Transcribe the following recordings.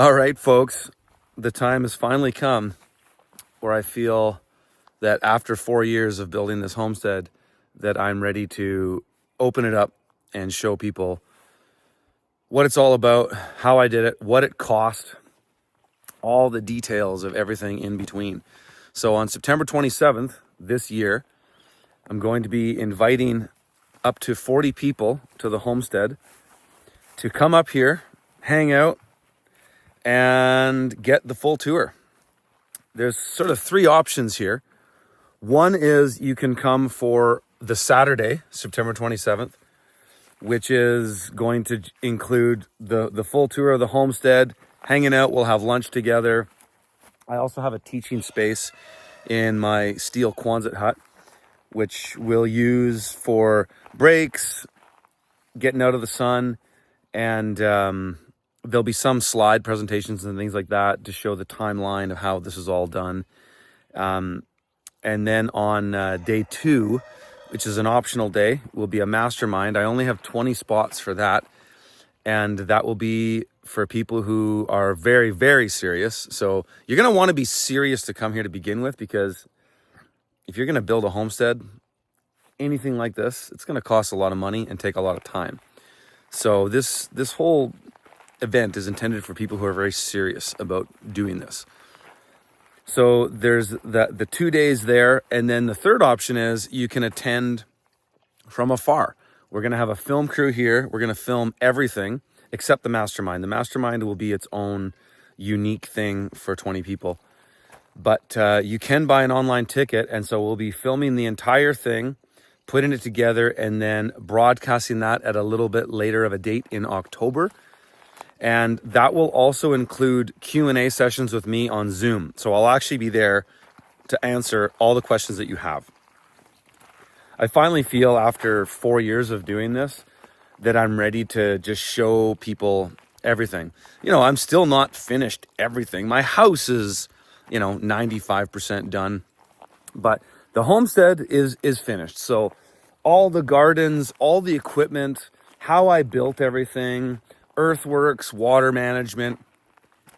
All right, folks, the time has finally come where I feel that after 4 years of building this homestead, that I'm ready to open it up and show people what it's all about, how I did it, what it cost, all the details of everything in between. So on September 27th this year, I'm going to be inviting up to 40 people to the homestead to come up here, hang out, and get the full tour. There's sort of three options here. One is you can come for the Saturday, September 27th, which is going to include the full tour of the homestead, hanging out. We'll have lunch together. I also have a teaching space in my steel Quonset hut, which we'll use for breaks, getting out of the sun, and there'll be some slide presentations and things like that to show the timeline of how this is all done. And then on day 2, which is an optional day, will be a mastermind. I only have 20 spots for that. And that will be for people who are very, very serious. So you're going to want to be serious to come here to begin with, because if you're going to build a homestead, anything like this, it's going to cost a lot of money and take a lot of time. So this whole event is intended for people who are very serious about doing this. So there's the 2 days there. And then the third option is you can attend from afar. We're going to have a film crew here. We're going to film everything except the mastermind. The mastermind will be its own unique thing for 20 people. But you can buy an online ticket. And so we'll be filming the entire thing, putting it together, and then broadcasting that at a little bit later of a date in October. And that will also include Q&A sessions with me on Zoom. So I'll actually be there to answer all the questions that you have. I finally feel, after 4 years of doing this, that I'm ready to just show people everything. You know, I'm still not finished everything. My house is, 95% done. But the homestead is finished. So all the gardens, all the equipment, how I built everything, earthworks, water management,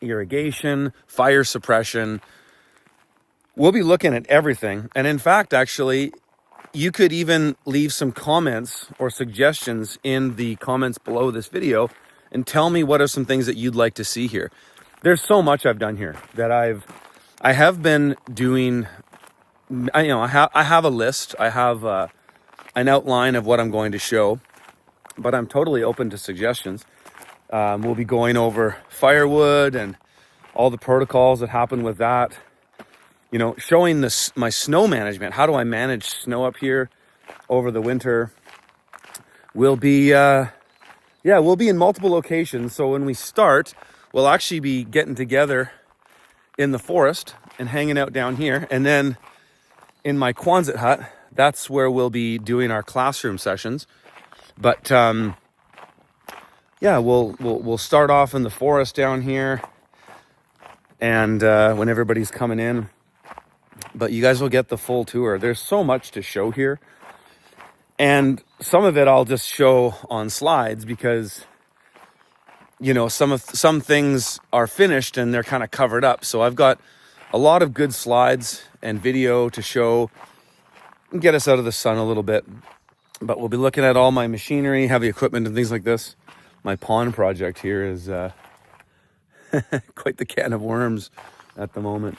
irrigation, fire suppression. We'll be looking at everything. And in fact, actually, you could even leave some comments or suggestions in the comments below this video and tell me what are some things that you'd like to see here. There's so much I've done here that I have been doing. I have a list. I have an outline of what I'm going to show, but I'm totally open to suggestions. We'll be going over firewood and all the protocols that happen with that. Showing my snow management. How do I manage snow up here over the winter? We'll be in multiple locations. So when we start, we'll actually be getting together in the forest and hanging out down here. And then in my Quonset hut, that's where we'll be doing our classroom sessions. But we'll start off in the forest down here, and when everybody's coming in. But you guys will get the full tour. There's so much to show here, and some of it I'll just show on slides because some things are finished and they're kind of covered up. So I've got a lot of good slides and video to show and get us out of the sun a little bit. But we'll be looking at all my machinery, heavy equipment, and things like this. My pond project here is quite the can of worms at the moment.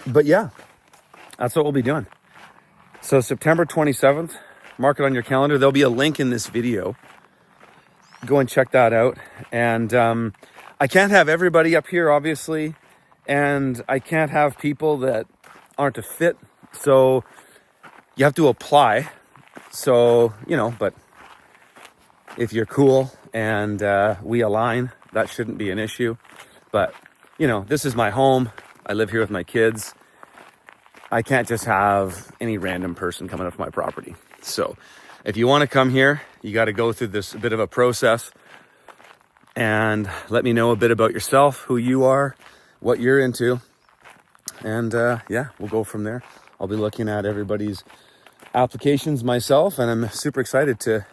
But yeah, that's what we'll be doing. So September 27th, mark it on your calendar. There'll be a link in this video. Go and check that out. And I can't have everybody up here, obviously. And I can't have people that aren't a fit. So you have to apply. So, but if you're cool and we align, that shouldn't be an issue. But, this is my home. I live here with my kids. I can't just have any random person coming up to my property. So if you want to come here, you got to go through this bit of a process and let me know a bit about yourself, who you are, what you're into. And we'll go from there. I'll be looking at everybody's applications myself, and I'm super excited to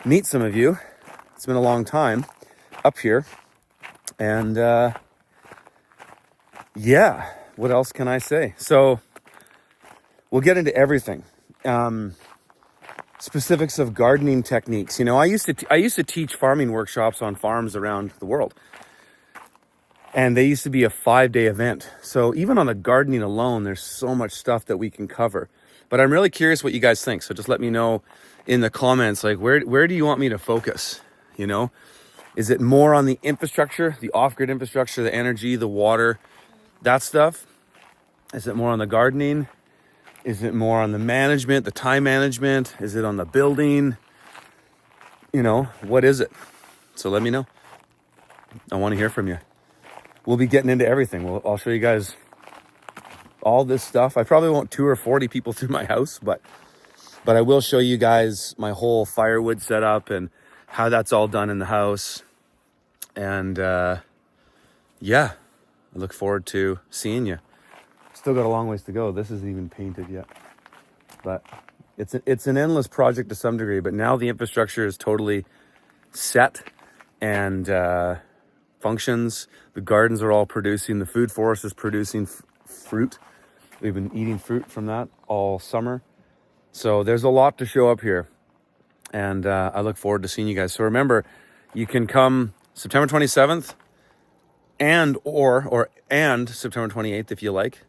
meet some of you. It's been a long time up here, And yeah, what else can I say? So we'll get into everything. Specifics of gardening techniques. You know, I used to teach farming workshops on farms around the world. And they used to be a 5-day event. So even on the gardening alone, there's so much stuff that we can cover. But I'm really curious what you guys think. So just let me know in the comments, like where do you want me to focus? You know, is it more on the infrastructure, the off-grid infrastructure, the energy, the water, that stuff? Is it more on the gardening? Is it more on the management, the time management? Is it on the building? You know, what is it? So let me know. I want to hear from you. We'll be getting into everything. I'll show you guys all this stuff. I probably won't tour 40 people through my house, but I will show you guys my whole firewood setup and how that's all done in the house. And yeah, I look forward to seeing you. Still got a long ways to go. This isn't even painted yet, but it's an endless project to some degree. But now the infrastructure is totally set and functions. The gardens are all producing. The food forest is producing fruit. We've been eating fruit from that all summer. So there's a lot to show up here. And I look forward to seeing you guys. So remember, you can come September 27th and September 28th if you like.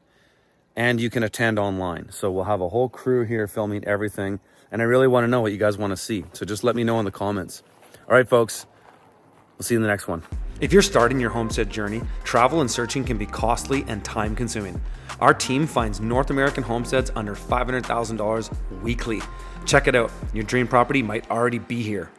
And you can attend online. So we'll have a whole crew here filming everything. And I really want to know what you guys want to see. So just let me know in the comments. All right, folks. We'll see you in the next one. If you're starting your homestead journey, travel and searching can be costly and time consuming. Our team finds North American homesteads under $500,000 weekly. Check it out. Your dream property might already be here.